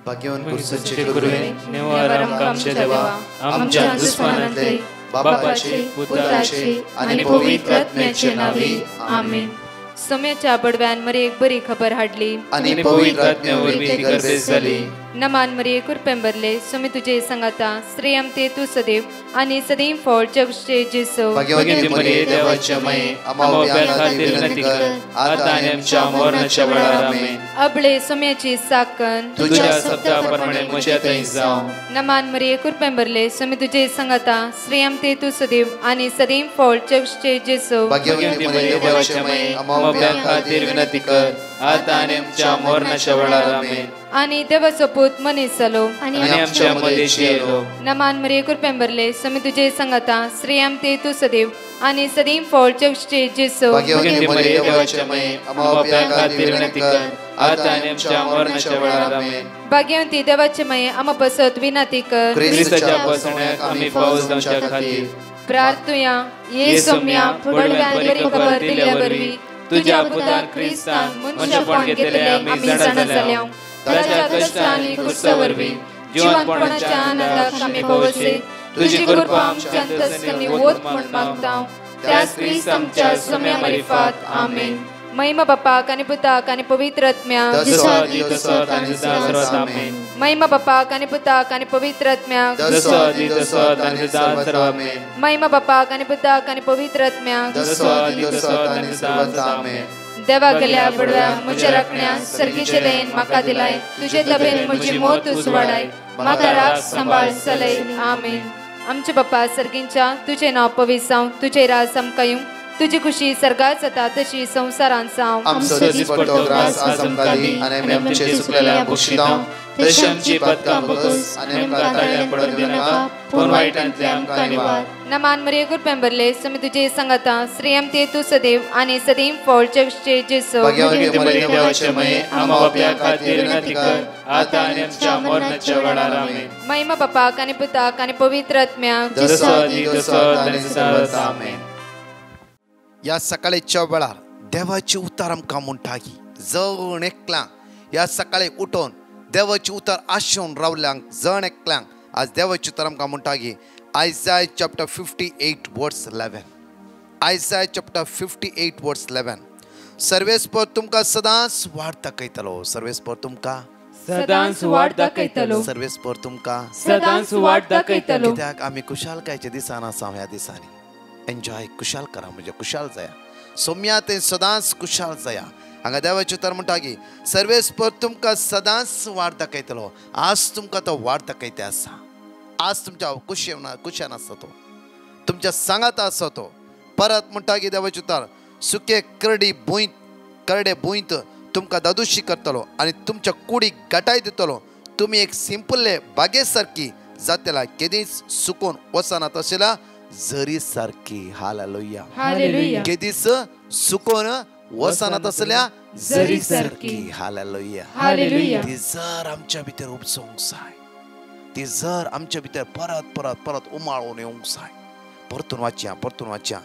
भाग्यवान कुर्साचे गुरुवे निवार आमच्या देवा आमच्या दुश्मनांतले बापाचे पुत्राचे आणि पवित्र आत्म्याचे नावे आमेन. सोम्याच्या बडव्यान मरे एक बरी खबर हाडली आणि पवित्र आत्म्यावर भीती गर्भेस झाली. नमान मरे कुरपेंबरले सोमे तुझे संगाता श्रेयम ते तू सदैव आणि सदैव फळ जगचे जेसो. भाग्यवती मरिये देवाची माये आम्हा खातीर विनंती कर आता आणि आमच्या मरणाच्या वेळार आमेन. अबळे सोम्याची साकन तुझ्या शब्दाप्रमाणे म्हज्या थंय जावं. नमान मरे कुरपेंबरले सोमे तुझे संगाता श्रेयम ते तू सदैव आणि सदैव फळ जगचे जेसो. भाग्यवती मरिये देवाची माये आम्हा खातीर विनंती कर आता आणि आमच्या मरणाच्या वेळार आमेन. आणि देवाचो पूत मनीस जालो आणि आमच्या मदेशी येलो. नमान मरे कुरपेंबरले सोमे तुझे संगाता श्रेयम ते तू सदैव आणि सदैव फळ जगचे जेसो. भाग्यवती मरिये देवाची माये आम्हा खातीर विनंती कर आता आणि आमच्या मरणाच्या वेळार आमेन. भाग्यवंती देवाचे माये आम्हा पसत विनंती कर ख्रिस्ताच्या पासण्याक आम्ही पावस जावच्या खातीर प्रार्थुया. ये सोम्या फुडव्यान बरी खबर दिल्या वरवी तुझ्या पुतान ख्रिस्तान मनुष्यपण घेतले आम्ही जाणा जाल्या. ताच्या कष्टांनी कुर्सावरवी जीवनपणाच्या आनंदाक आम्ही पोहोचले. तुझी कृपा आमच्या अंतस्करणी वोत म्हण मागता त्याच ख्रिस्त आमच्या सोम्या मरिफात आमेन. महिमा बापाक आणि पुताक आणि पवित्र आत्म्याक महिमा बापाक आणि पुताक आणि पवित्र आत्म्याक महिमा बापाक आणि पुताक आणि पवित्र आत्म्याक देवा गेल्या बडव्या म्हज्या राखण्या सर्गीचे देन म्हाका दिलाय. तुझे तबेन म्हजी मोत उसवाडाय म्हाका राख सांबाळ चलय आमेन. आमचे बापा सर्गींच्या तुझे नाव पवित्र जावं. तुझे राज आमकां येवं. तुझी खुशी सर्गात जाता तशी संसारांत जावं. आमचो दीस पडटो ग्रास आज आमकां दी आनी आमी आमचे चुकलेल्या बक्षितांव तशी आमची पदकां बगस आनी आमकां ताळ्या पडत दिनाका पूण वायटांतले आमकां निवार. नमान मरिये कुरपेंबरले सोमे तुझे संगाता श्रेयम ते तू सदैव आणि सदैव फळ जगचे जेसो. भाग्यवती मरिये देवाची माये आम्हा बापया खातीर विनंती कर आता आनी आमच्या मरणाच्या वेळार आमेन. महिमा बापाक आणि पुताक आणि पवित्र आत्म्याक आमेन. या सकाळीच्या वेळार देवाची उतार आमकां म्हणटागी जण एकल्यांक या सकाळी उठोन देवाची उतार आशोवन रावल्यांक जण एकल्यांक आज देवाची उतार आमकां म्हणटागी आयसाय चॅप्टर 58 वर्स 11. आयसाय चॅप्टर 58 वर्स 11. सर्वेस्पर तुमकां सदांच वाट दाखयतलो. सर्वेस्पर तुमकां सदांच वाट दाखयतलो. सर्वेस्पर तुमकां सदांच वाट दाखयतलो. कित्याक आमी कुशालकायच्या दिसान आसा. ह्या दिसांनी एन्जॉय कुशाल करा म्हणजे कुशाल जाया. सोम्या ते सदांच कुशाल जाया. हांगा देवाची उतर म्हणटा की सर्वेस्पर तुमकां सदांच वाट दाखयतलो. आज तुमकां तो वाट दाखयते आसा. आज तुमच्या कुशान आसा तो. तुमच्या सांगात आसा तो. परत म्हणटा की देवाची उतर सुके करडे भुंयत तुमकां दादुशी करतलो आनी तुमच्या कुडीक गटाय दितलो. तुमी एक सिंपल्ले बागे सारकी जातेला केदीच सुकून वचना तशेला जरी सारकी. Hallelujah hallelujah. केदीस सुकून वचना तसल्या जरी सारकी. Hallelujah hallelujah. ती जर आमच्या भितर उपसूंक जाय. ती जर आमच्या भितर परत परत परत उमाळून येवंक जाय. परतून वाचया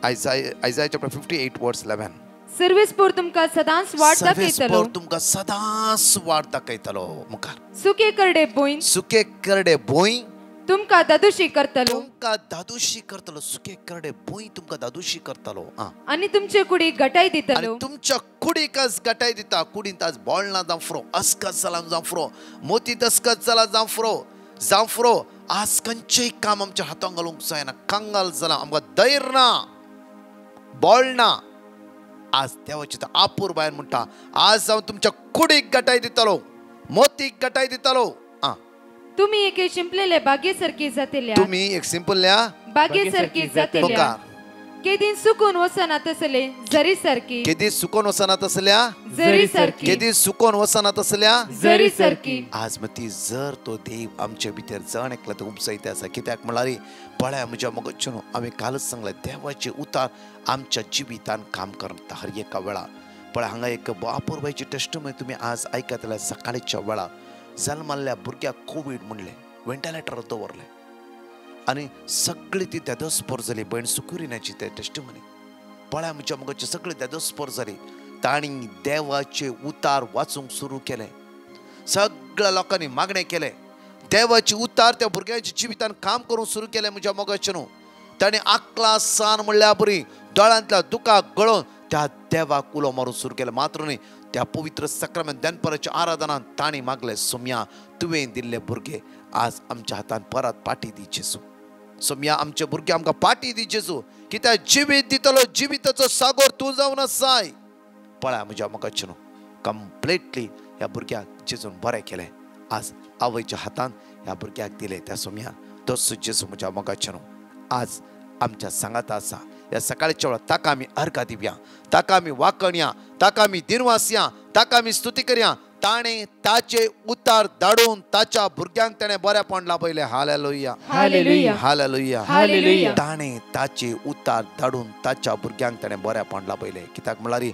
आयसाय चॅप्टर 58 वर्स 11. सर्वेस्पर तुमकां सदांच वाट दाखयतलो. तुमकां सदांच वाट दाखयतलो. मुखार सुके करडे भुंय तुमकां दादुशी करतलो. सुके करडे भुंय तुमकां दादुशी करतलो. आनी तुमचे कुडीक गटाय दितलो. तुमच्या कुडीकच गटाय दिता. कुडींत आज बोळना जांफ्रो अस्कत जाला जांफ्रो मोती दस्कत जाला जांफ्रो आज खंयचेय काम आमच्या हातांत घालूंक जायना. कांगाल जाला आमकां धैर्य ना बोळना. आज देवाची आपूर बायन म्हणटा आज हांव तुमच्या कुडीक गटाय दितलो मोतीक गटाय दितलो. तुम्ही एक शिंपलेले बागेसारखी जातेल्या. तुम्ही एक सिंपल्ल्या बागेसारखी जातेल्या. केदीन सुकून वसना तसले जरी सारकी. केदी सुकून वसना तसल्या जरी सारकी. केदी सुकून वसना तसल्या जरी सारकी. आज मती जर तो देव आमच्या भितर जण एकला तो उपसयते आसा. कित्याक म्हळ्यार पळय म्हज्या मगजच्यान आमी कालच सांगलें देवाचे उतार आमच्या जिवितान काम करता हर एका वेळार. पळय हांगा एक अपूर्वाची टेस्टमनी तुमी आज आयकतले. सकाळीच्या वेळार जल्माल्ल्या भुरग्याक कोवीड म्हणले वेंटिलेटर दवरले आनी सगळी ती देदोस्पोर जाली. भयण सुकुरिनाची ते टेस्टमनी पळय म्हज्या मगजचे सगळे देदोस्पोर जाली. तांणी देवाचे उतार वाचूंक सुरू केले. सगळ्या लोकांनी मागणें केलें. देवाची उतार त्या भुरग्याच्या जिवितान काम करूंक सुरू केलें. म्हज्या मोगाचें न्हू, ताणें आकला सान म्हणल्या बरी दोळ्यांतल्या दुखाक गळोवन त्या देवाक उलो मारूंक सुरू केलें. मात्र न्ही, त्या पवित्र सक्रामेंत दनपराच्या आराधनान ताणी मागलें, सोम्या तुवें दिल्ले भुरगे आज आमच्या हातान परत पाटी दी जेजू. सोम्या आमचे भुरगे आमकां पाटी दी जेजू, कित्याक जिवीत दितलो, जिविताचो सागोर तूं जावन आसाय. पळय म्हज्या मोगाचें न्हू, कंप्लिटली ह्या भुरग्याक जेजून बरें केलें. आज आवयच्या हातान ह्या भुरग्याक दिले. त्या सोम्या तोच जेजू म्हज्या मोगाचें न्हू आज आमच्या सांगात आसा. ह्या सकाळच्या वेळार ताका आमी अर्घा दिवया, ताका आमी वाकणया, ताका आमी दिनवासया, ताका आमी स्तुती करया. ताणें ताचे उतार धाडून ताच्या भुरग्यांक ताणें बरेपण लाभयलें. Hallelujah, hallelujah, hallelujah, hallelujah. ताणें ताचे उतार धाडून ताच्या भुरग्यांक ताणें बरेपण लाभयलें. कित्याक म्हळ्यार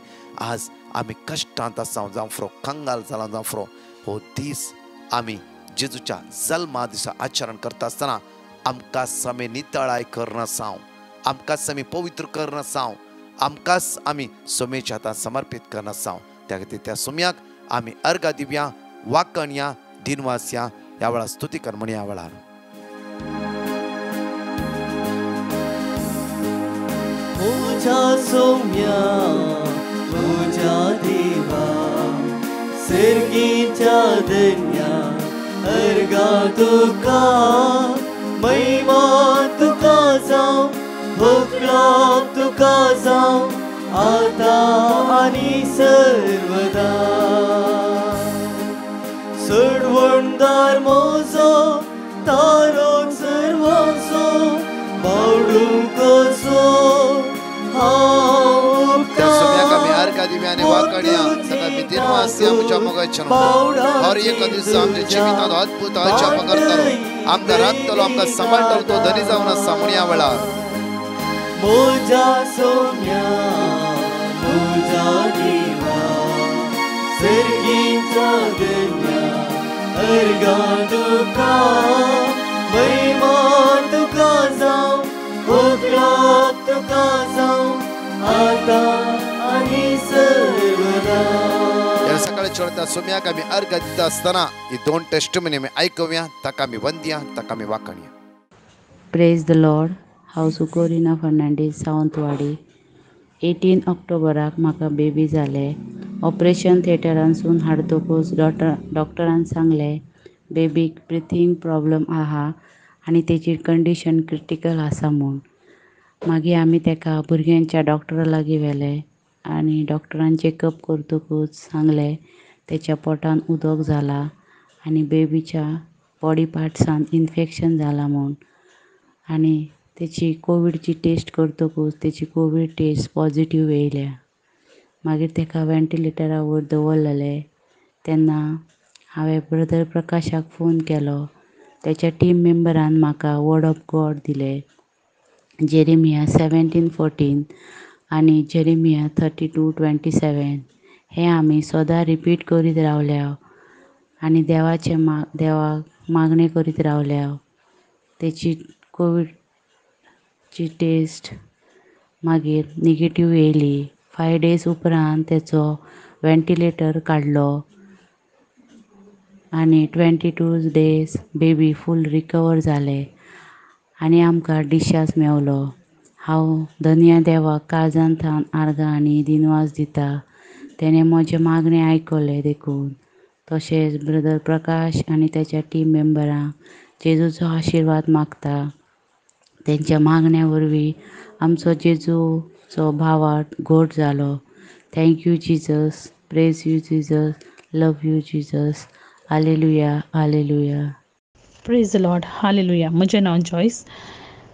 आज आमी कश्टांत आसा जावं फ्रो, कंगाल जालां जावं फ्रो, हो दीस आमी जेजूच्या जल्मा दिसा आचरण करता आसतना आमकांच आमी नितळाय करना साव, आमकांच आमी पवित्र करना साव, आमकांच आमी सोमेच्या हातांत समर्पीत करना साव. त्या खातीर त्या सोम्याक आमी अर्घा दिवया, वाकणया, दिनवासया, ह्या वेळार स्तुती कर म्हण ह्या वेळार. पूजा सोम्या, पूजा देवा, सर्गीच्या धन्या अर्घा तुका, महिमा तुका जावं, भोगलाप तुका जावं, आता आणि सर्वदा. सडवणदार मोजो तारोक सर्वांचो, बावडूंक कसो हांव सोम्याक आमी अर्घा दिवया आनी वाकणया, ताका आमी दिनवासया म्हज्या मोगाचें न्हू. हर एक दीस आमच्या जिवितांत अद्भुत अजाप करतलो, आमकां राखतलो, आमकां सांबाळटलो. तो धनी जावन आसा म्हण ह्या वेळार. मोजा सोम्या, मोजा देवा, सर्गीचा धन्या अर्घा तुका, महिमा तुका जावं, भोगलाप तुका जावं, आता आणि सर्वदा. ह्या सकाळच्या वेळार त्या सोम्याक आमी अर्घा दिता आसतना ही दोन टेस्टमनी आमी आयकुया, ताका आमी वंदया, ताका आमी वाकणया. Praise the Lord. हांव सुकोरिना फर्नांडीस, सावंतवाडी. 18 ऑक्टोबराक म्हाका बेबी जालें. ऑपरेशन थिएटरांसून हाडतकूच डॉक्टरान सांगलें बेबीक ब्रिथींग प्रॉब्लम आहा आनी तेची कंडिशन क्रिटिकल आसा म्हूण. मागीर आमी तेका भुरग्यांच्या डॉक्टरा लागीं व्हेलें आनी डॉक्टरान चॅकअप करतकूच सांगलें तेच्या पोटान उदक जालां आनी बेबीच्या बॉडी पार्ट्सान इन्फेक्शन जालां म्हूण. आनी तेची कोविडची टेस्ट करतकूच तेची कोवीड टेस्ट पॉझिटीव येयल्या. मागीर तेका वेंटिलेटरा वयर दवरलेलें. तेन्ना हांवें ब्रदर प्रकाशाक फोन केलो. तेच्या टीम मेंबरान म्हाका वर्ड ऑफ गॉड दिलें, जेरेमिया 17:14 आनी जेरेमिया 32:27. हें आमी सदां रिपीट करीत रावल्या आनी देवाक मागणें करीत रावल्या. तेची कोविडची टेस्ट मागीर नेगेटीव येयली. 5 days उपरांत तेचो वेंटिलेटर काडलो आनी 22 days बेबी फूल रिकवर जालें आनी आमकां डिस्चार्ज मेवलो. हांव धन्य देवाक काळजांतल्यान आर्गां आनी दिनवास दिता. तेणें म्हजें मागणें आयकलें देखून. तशेंच ब्रदर प्रकाश आनी तेच्या टीम मेंबरांक जेजूचो आशिर्वाद मागता. तेंच्या मागण्या वरवीं आमचो जेजूचो भावार्थ घोट जालो. Thank you Jesus, praise you Jesus, love you Jesus. Hallelujah, hallelujah. Praise the Lord, hallelujah. म्हजें नांव जॉयस.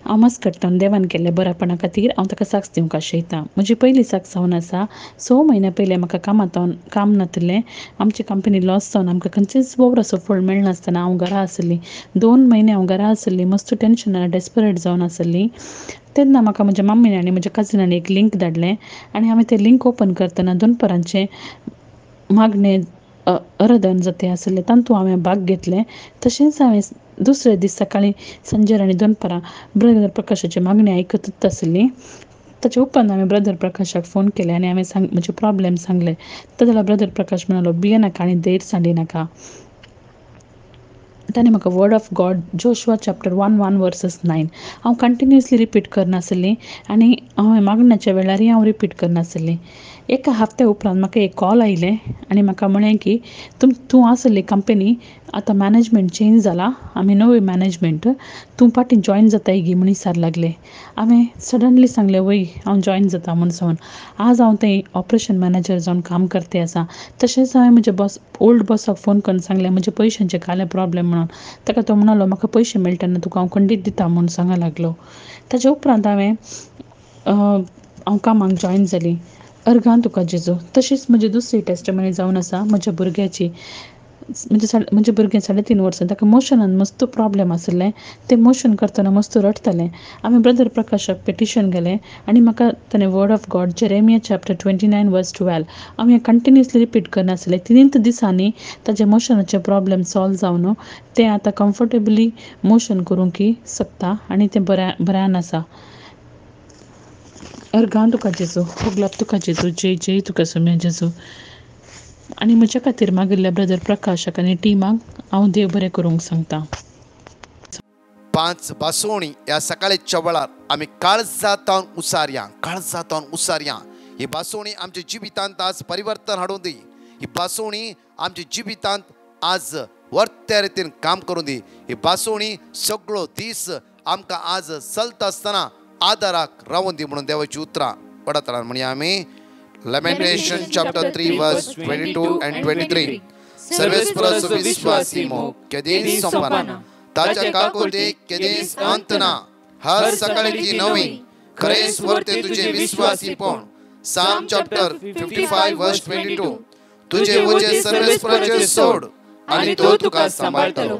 हांव मस्त करता देवान केल्ल्या बऱ्यापणा खातीर हांव ताका साक्ष दिवंक आशयतां. म्हजी पयली साक्ष जावन आसा. 6 म्हयन्या पयलीं म्हाका काम नातलें. आमचे कंपनी लॉस जावन आमकां खंयचेच वोवर असो फळ मेळनासतना हांव घरा आसली. 2 म्हयने हांव घरा आसली. मस्त टेन्शनान डेस्परेट जावन आसली. तेन्ना म्हाका म्हज्या मम्मीन आनी म्हज्या कजिनान एक लिंक धाडलें आनी हांवें तें लिंक ओपन करतना दनपारांचें मागणें अराधन जाते आसलें तातूंत हांवें भाग घेतलें. तशेंच हांवें दुसरे दीस सकाळीं सांजेर आनी दनपारां ब्रदर प्रकाशाची मागणी आयकतच आसली. ताचे उपरांत हांवें ब्रदर प्रकाशाक फोन केले आनी हांवें म्हजे प्रॉब्लेम सांगले. तो जाल्यार ब्रदर प्रकाश म्हणलो भियेनाका आनी धैर्य सांडी नाका. ताणें म्हाका word of God Joshua chapter 1 versus 9 हांव कंटिन्युअसली रिपीट करनासली आनी हांवें मागण्याच्या वेळारय हांव रिपीट करनासली. एका हफ्त्या उपरांत म्हाका एक कॉल आयलें आनी म्हाका म्हळें की तूं आसली कंपनी आतां मॅनेजमेंट चेंज जाला, आमी नवी मॅनेजमेंट, तूं पाटी जॉयन जाता गी म्हूण विचार लागले. हांवें सडनली सांगलें वय हांव जॉयन जाता म्हूण सांगून. आज हांव थंय ऑपरेशन मॅनेजर जावन काम करते आसा. तशेंच हांवें म्हज्या ओल्ड बॉसाक फोन करून सांगलें म्हजे पयशांचे कांय प्रॉब्लेम म्हणून. ताका तो म्हणलो म्हाका पयशे मेळटना तुका हांव खंडीत दिता म्हूण सांगूंक लागलो. ताजे उपरांत हांव कामाक जॉयन जाली. अर्गां तुका जेजू. तशीच म्हजी दुसरी टेस्टमनी जावन आसा म्हज्या भुरग्याची. म्हणजे भुरगें 3.5 वर्सां, ताका मोशनान मस्त प्रॉब्लेम आसलें. तें मोशन करतना मस्त रडतालें. हांवें ब्रदर प्रकाशाक पेटिशन गेलें आनी म्हाका ताणें word of God Jeremiah chapter 29 वर्स 12 हांवें कंटिन्युअसली रिपीट करनासलें. 3 दिसांनी ताजे मोशनाचे प्रॉब्लेम सॉल्व जावन तें आतां कम्फर्टेबली मोशन करूंक शकता आनी तें बऱ्यान आसा. अर्गां तुका जेजू, होगलाप तुका जेजू, जय जय तुका सोम्या जेजू. आनी म्हज्या खातीर मागिल्ल्या ब्रदर प्रकाशाक आनी टिमाक हांव देव बरें करूंक सांगता. 5 बासोणी ह्या सकाळच्या वेळार आमी काळजांत उसारया. ही बासोणी आमच्या जिवितांत आज परिवर्तन हाडून दी. ही बासोणी आमच्या जिवितांत आज वर्त्या रितीन काम करून दी. ही बासोणी सगळो दीस आमकां आज चलता आसतना आदाराक रावून दी म्हणून देवाची उतरां पडतळान म्हणया आमी. Lamentation chapter 3 verse 22 and 23. सर्वेस्परस विश्वासी मोग केदीस संपना, ताच्या काकुते केदीस अंत ना. हर सकाळची नवी खरेच वर्ते तुझे विश्वासीपण. Psalm chapter 55 verse 22. तुझे वचे सर्वेस्पराचेर सोड आनी तो तुका सांबाळटलो.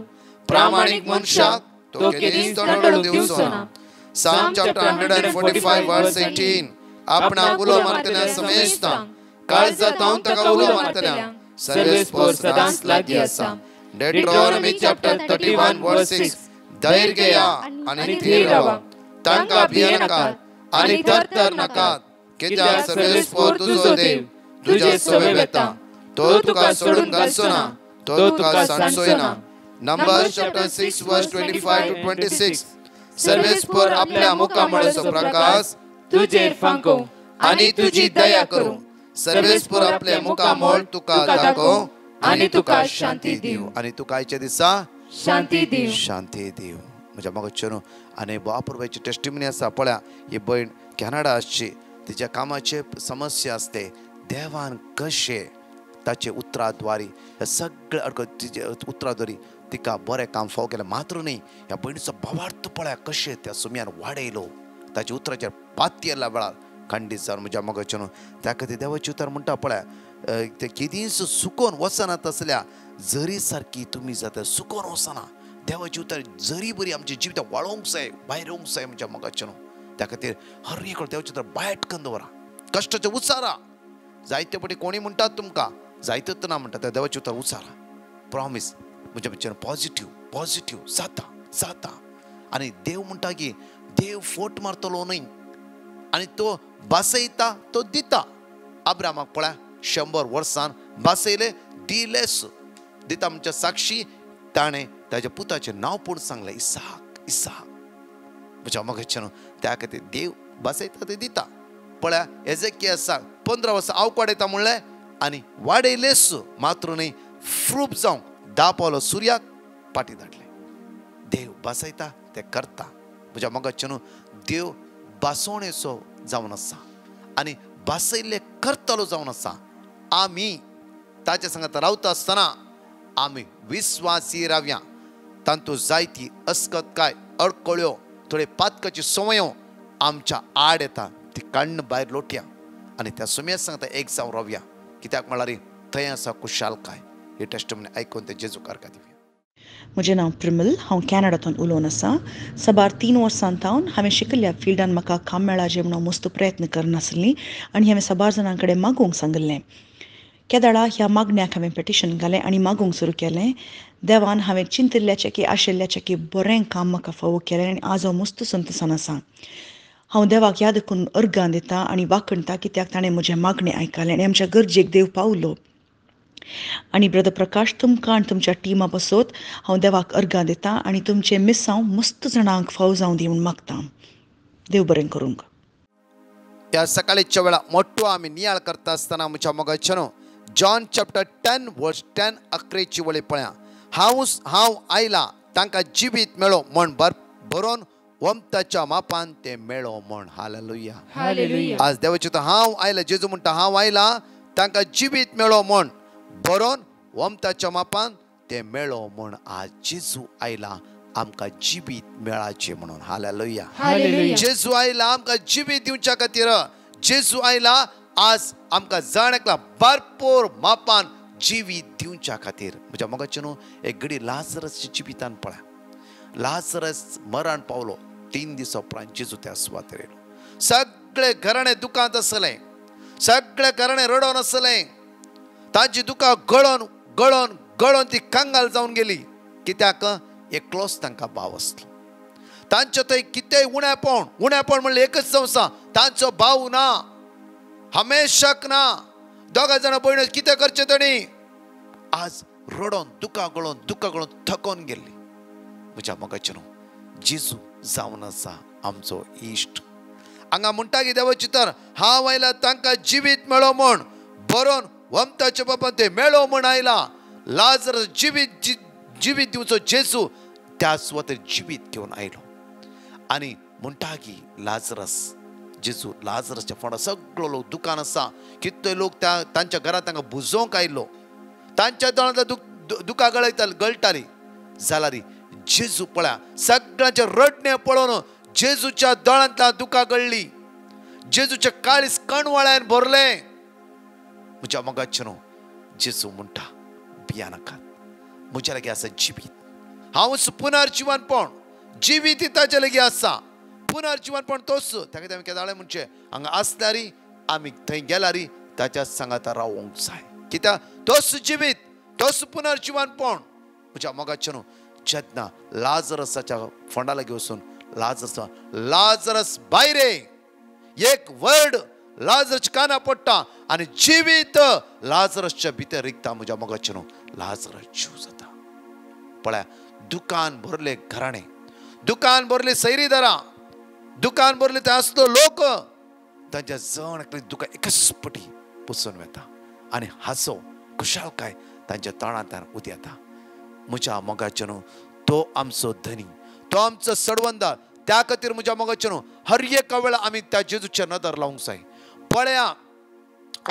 प्रामाणीक मनशाक तो केदीस तोंडोळ दिवचो ना. Psalm chapter 145 verse 18. आपणाक उलो मारतना समेजता, काळजांत हांव ताका उलो मारतना सर्वेस्पर सदांच लागीं आसा. Deuteronomy chapter 31 verse 6. धैर्य घेया आनी थीर रावा, तांकां भिये नाकात आनी थरथर नाकात, कित्याक सर्वेस्पर तुजो देव तुजे सवे वेता. तो तुका सोडून घालचो ना, तो तुका सांडचोय ना. Numbers chapter 6 verse 25 to 26. सर्वेस्पर आपल्या मुखामळाचो प्रकाश तुजेर फांको आनी तुजी दया करूं. सर्वेस्पर आपले मुखामळ तुका दाखोव आनी तुका शांती दिव. आनी तुका आयच्या दिसा शांती दिव. शांती दिव. म्हज्या मगचेनू आनी बापूरबाईची टेस्टिमनी आसा पळया. ही भयण कॅनडा आसची, तिच्या कामाचे समस्या आसते. देवान कशे ताचे उतराद्वारी हे सगळे अडकत तिचे उतराद्वारी तिका बरें काम फाव केलें. मात्र न्ही, ह्या भयणीचो भावार्थ पळया कशें त्या सुम्यान वाडयलो. ताच्या उतराचेर पाती येयल्या वेळार खंडीत जावन म्हज्या मगचेनू त्या खातीर देवाची उतर म्हणटा पळया, ते केदींच सुकोन वचना तसल्या जरी सारकी तुमी जाता सुकोन वचना. देवाची उतर जरी बरी आमच्या जिवितांत वाळोवंक जाय, भायर येवंक जाय म्हज्या मगचेनू. त्या खातीर हर एक देवाची उतर बायटकन दवरा, कश्टाचे उचारा. जायते पटी कोणी म्हणटात तुमकां, जायतच ना म्हणटा, त्या देवाची उतर उचारा. प्रॉमीस म्हज्या बच्चेन पॉझिटिव्ह जाता. आनी देव म्हणटा की देव फोट मारतलो न्हय आनी तो बासयता तो दिता. अब्रामाक पळया 100 वर्सान बासयले, दिलेस दिता म्हणच्या साक्षी ताणें ताच्या पुताचें नांव पूण सांगलें इसाक. म्हज्या मगचेनू त्या खातीर देव बासयता ते दिता. पळया एजेकियासाक 15 वर्सां हांव वाडयता म्हणलें आनी वाडयलेस, मात्र न्ही फ्रूप जावं 10 पावलो सुर्याक पाटी धाडले. देव बासयता ते करता. म्हज्या मगचेनू देव बासोवणेचो जावन आसा आनी बासयल्ले करतलो जावन आसा. आमी ताचे सांगात रावता आसतना आमी विस्वासी रावया. तांतूं जायती अस्कतकाय, अडकळ्यो, थोडे पातकाची संवयो आमच्या आड येता, ती काडून भायर लोटया आनी त्या सुम्या सांगता एक जावन रावया. कित्याक म्हळ्यार थंय आसा कुशालकाय. ही टेस्टमनी आयकून ते जेजू कारका दिवया. म्हजें नांव प्रिमल, हांव कॅनडांतून उलोवन आसा. साबार 3 वर्सां थावन हांवें शिकयल्ल्या फिल्डान म्हाका काम मेळाचें म्हणून मस्त प्रयत्न करनासली आनी हांवें साबार जाणां कडेन मागूंक सांगिल्लें. केदाळा ह्या मागण्याक हांवें पेटिशन घालें आनी मागूंक सुरू केलें. देवान हांवें चिंतिल्ल्याचें की आशिल्ल्याचें की बरें काम म्हाका फावो केलें आनी आज हांव मस्त संतोशान आसा. हांव देवाक याद करून अर्गां दितां आनी वाखणटा, कित्याक ताणें म्हजें मागणें आयकलें आनी आमच्या गरजेक देव पावलो. आनी ब्रदर प्रकाश तुमकां आनी तुमच्या टिमा बसोत हांव देवाक अर्गां दितां आनी तुमचे मिसांव मस्त जाणांक फावो जावं दी म्हूण मागतां. देव बरें करूंक. या सकाळीच्या वेळा मोठो आम्ही नियाळ करता आसतना म्हज्या मोगाचेनो जॉन चॅप्टर 10 वर्स 10 11ची वळी पळया. हांव आयला तांकां जिवीत मेळो म्हण बरोवन वमताच्या मापान ते मेळो म्हण. हालेलुया. आज देवाचे तो हांव आयला जेजू म्हणटा हांव आयला तांकां जिवीत मेळो म्हण बरोवन वमताच्या मापान ते मेळो म्हण. आज जेजू आयला आमकां जिवीत मेळाचे म्हणून. हालेलुया. जेजू आयला आमकां जिवीत दिवच्या खातीर. जेजू आयला आज आमकां जाणेकला भरपूर मापान जिवीत दिवच्या खातीर. म्हज्या मोगाचे न्हू एक घडी लाजरसच्या जिवितान पळय. लाजरस मरण पावलो 3 दिसा उपरांत जेजू त्या सुवातेर येयलो. सगळे घराणे दुखांत आसले. सगळे घराणे रडोन आसले. तांची दुखां गळोन गळोन गळोन ती कंगाल जावन गेली. कित्याक एकलोच तांकां भाव आसलो. तांचो थंय कितेंय उणेपण म्हणलें एकच संवसा तांचो भाव ना. हमेशाक ना. दोगा जाणां भयणो कितें करचें तांणी. आज रडोन दुखां गळोन थकोन गेल्ली. म्हज्या मोगाचे न्हू जेजू जावन आसा आमचो इश्ट. हांगा म्हणटा की देवाची तर हांव आयला तांकां जिवीत मेळो म्हण बरोवन वमताच्या बापान ते मेळो म्हण आयला. लाजरस जिवीत दिवचो जेजू त्या सुवातेर जिवीत घेवन आयलो. आनी म्हणटा की लाजरस जेजू लाजरसच्या फंडा सगळो लोक दुकान आसा. कितले लोक तांच्या घरांत तांकां बुजोवंक आयिल्लो. तांच्या दोळांतल्या दुकां गळटाली जाल्यार जेजू पळया सगळ्यांचे रडणे पळोवन जेजूच्या दोळांतल्या दुकां गळ्ळी. जेजूचे काळीज कणवळ्यान भरले. म्हज्या मोगाचे न्हू जेजू म्हणटा भियानाकात म्हज्या लागीं आसा जिवीत. हांव पुनर्जीवनपण जिवीत ताचे लागीं आसा. पुनर्जीवनपण तोच ताका तें केदाळे म्हणचे हांगा आसल्यार आमी थंय गेल्यार ताच्या सांगाता रावूंक जाय. कित्याक तोच जिवीत तोच पुनर्जीवनपण. म्हज्या मोगाचे न्हू जेन्ना लाजरसाच्या फोंडा लागीं वचून लाजरस भायर एक वर्ड लाजरसच्या काना पडटा आनी जिवीत लाजरसच्या भितर रिगता. म्हज्या मोगाचे न्हू लाजरस जीव जाता. पळया दुकान भरले घराणे, दुकान भरले सैरीदारां, दुकान भरले ते आसलो लोक तांच्या जण दुकान एकच पटी पुसून वेता आनी हांसो खुशालकाय तांच्या तोंडांतल्यान उदी येता. म्हज्या मोगाचे न्हू तो आमचो धनी, तो आमचो सडवंदार. त्या खातीर म्हज्या मोगाचे न्हू हर एका वेळा आमी त्या जेजूचे नदर लावंक जाय. पळया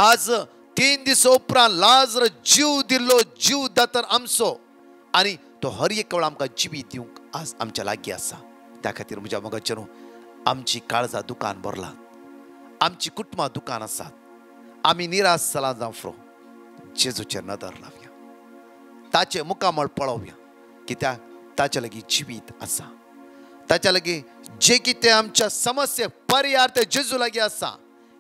आज 3 दीस उपरांत लाजरस जीव दिल्लो जीव दातार आमचो आनी तो हर एक वेळा आमकां जिवीत दिवंक आज आमच्या लागीं आसा. त्या खातीर म्हज्या मोगाचे न्हू आमची काळजां दुकान भरलात, आमची कुटुंबां दुकान आसात. आमी निराश जाला जावं फ्रो जेजूचे नदर लावया, ताचे मुखामळ पळोवया. कित्याक ताचे लागीं जिवीत आसा. ताच्या लागीं जे कितें आमच्या समस्या पर्याय ते जेजू लागीं आसा.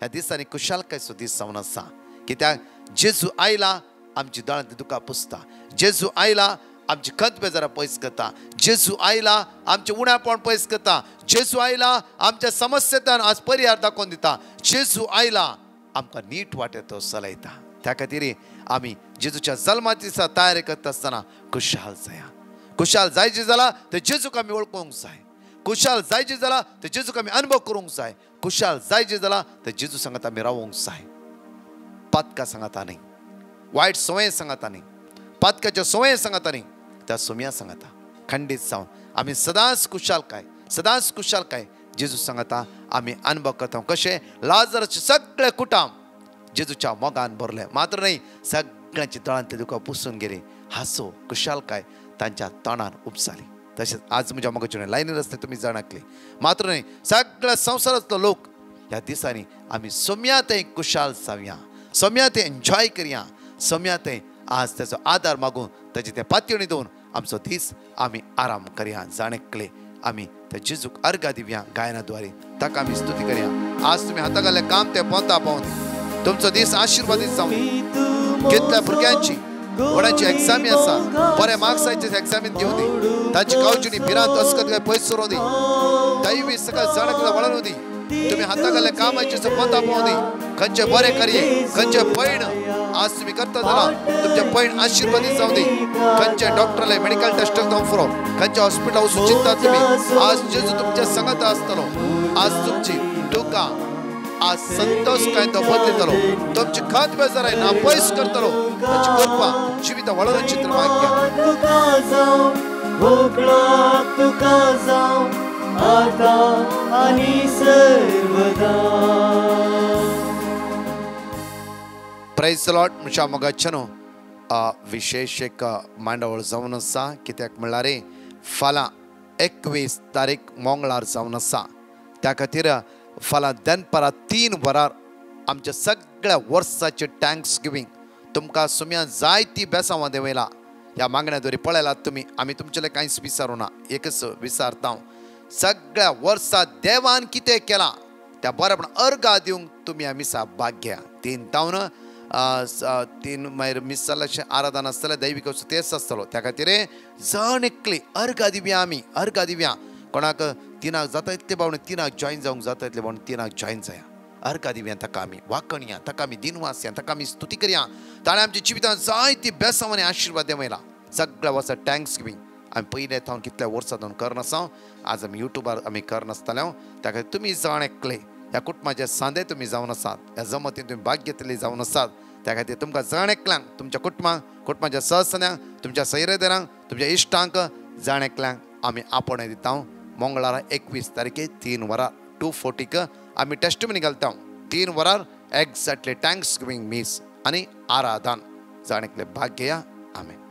ह्या दिसांनी कुशालकायचो दीस जावन आसा. कित्याक जेजू आयला आमची दोळांतलीं दुकां पुसता. जेजू आयला आमची खंत बेजारां पयस करता. जेजू आयला आमचे उणापण पयस करता. जेजू आयला आमच्या समस्येंतल्यान आज पर्याय दाखोवन दिता. जेजू आयला आमकां नीट वाटेर तो चलयता. त्या खातीर आमी जेजूच्या जल्माच्या दिसा तयारी करता आसतना खुशाल जाया. खुशाल जायचे जाला ते जेजूक आमी वळखूंक जाय. खुशाल जायचे जाला ते जेजूक आमी अनुभव करूंक जाय. खुशाल जायचे जाला ते जेजू सांगात आमी रावूंक जाय. पातकां सांगाता न्ही, वायट संवय सांगाता न्ही, पातकाच्या संवय सांगाता न्ही, त्या सोम्या सांगाता. खंडीत जावन आमी सदांच खुशालकाय जेजू सांगाता आमी अनुभव करता. कशें लाजरसचे सगळे कुटाम जेजूच्या मोगान भरले. मात्र न्ही सगळ्यांची दोळांतली दुकां पुसून गेली. हांसो खुशालकाय तांच्या तोंडान उपसाली. तशेंच आज म्हज्या मोगाचे लायनीर आसले तुमी जाणाकले. मात्र न्ही सगळ्या संवसारांतलो लोक ह्या दिसांनी आमी सोम्यातें खुशाल जावया, सोम्यातें एन्जॉय करया, सोम्यातें आज ताचो आदार मागून ताची ते पातयणी दवरून आमचो दीस आमी आराम करया. जाणेकले आमी त्या जेजूक अर्घ दिवया गायनाद्वारे. ताका आमी स्तुती करया. आज तुमी हाता घाल्लें काम तें पोंता पावून तुमचो दीस आशिर्वादीत जावं. कितल्या भुरग्यांची कोणाची एग्जामी आसा बरे मार्क्साचे एग्जामीन दिवं दी. तांची गांवची भिरांत अस्कत काय पयस सुरू दी. दैवी सगळ्या जाणांक वळून दी. तुम्ही हाता घाल्लें कामाचें पोंता पावूं दी. खंयचे बरे करये, खंयचे पैण आज तुम्ही करता झाला तुमच्या पैण आशीर्वादित जाऊ दे खंयच्या डॉक्टरला मेडिकल टेस्ट जाऊन फरो खंयच्या हॉस्पिटल वचून चिंता तुम्ही आज जेजू तुमच्या संगत असतलो आज तुमची दुका आज संतोष काय तो बदलतलो तुमची खत बेजार आहे नापैस करतलो त्याची कृपा जीवित वळण चित्र माग्या तुका जाऊ भोकळा तुका जाऊ आता आणि सर्वदा प्रेज द लॉर्ड म्हज्या मोगाच्यानो विशेष एक मांडावळ जावन आसा कित्याक म्हणल्यार फाल्यां 21 तारीख मंगळार जावन आसा त्या खातीर फाल्यां दनपारां 3 वरार आमच्या सगळ्या वर्साचे थँक्स गिवींग तुमकां सुम्या जायती बेसांवां देवयला ह्या मागण्या दोरी पळयलात तुमी आमी तुमचेले कांयच विचारूं ना एकच विचारता सगळ्या वर्सा देवान कितें केलां त्या बरेपण अर्घा दिवंक तुमी आमी भाग घ्या 3 तावन 3 मागीर मिस जाल्लेशें आराधना आसतलें दैवीक तेच आसतलो त्या खातीर जण एकली अर्घा दिवया आमी अर्घा दिवया कोणाक 3 जाता इतले बावणे 3 जॉयन जावंक जाता इतले बावणे 3 जॉयन जाया अर्घा दिवया ताका आमी वाकणया ताका आमी दिनवास या ताका आमी स्तुती करया ताणें आमच्या जिवितांत जायती बेसांवांनी आशिर्वाद देवयला सगळ्या वर्सा थँक्स गिवींग आमी पयले थावन कितल्या वर्सां जावन करनासा आज आमी युट्यूबार आमी करनासतले त्या खातीर तुमी जण एकले ह्या कुटुंबाचे सांदे तुमी जावन आसात ह्या जमतीन तुमी भाग घेतली जावन आसात त्या खातीर तुमकां जण एकल्यांक तुमच्या कुटुंबाच्या सहसन्यांक तुमच्या सैरेदारांक तुमच्या इश्टांक जण एकल्यांक आमी आपण दिता मंगळारा 21 तारखेर 3 वरार 2:40 आमी टेस्टमनी घालता 3 वरार एक्झॅक्टली थँक्स गिवींग मीस आनी आराधन जण एकले भाग घेया आमेन.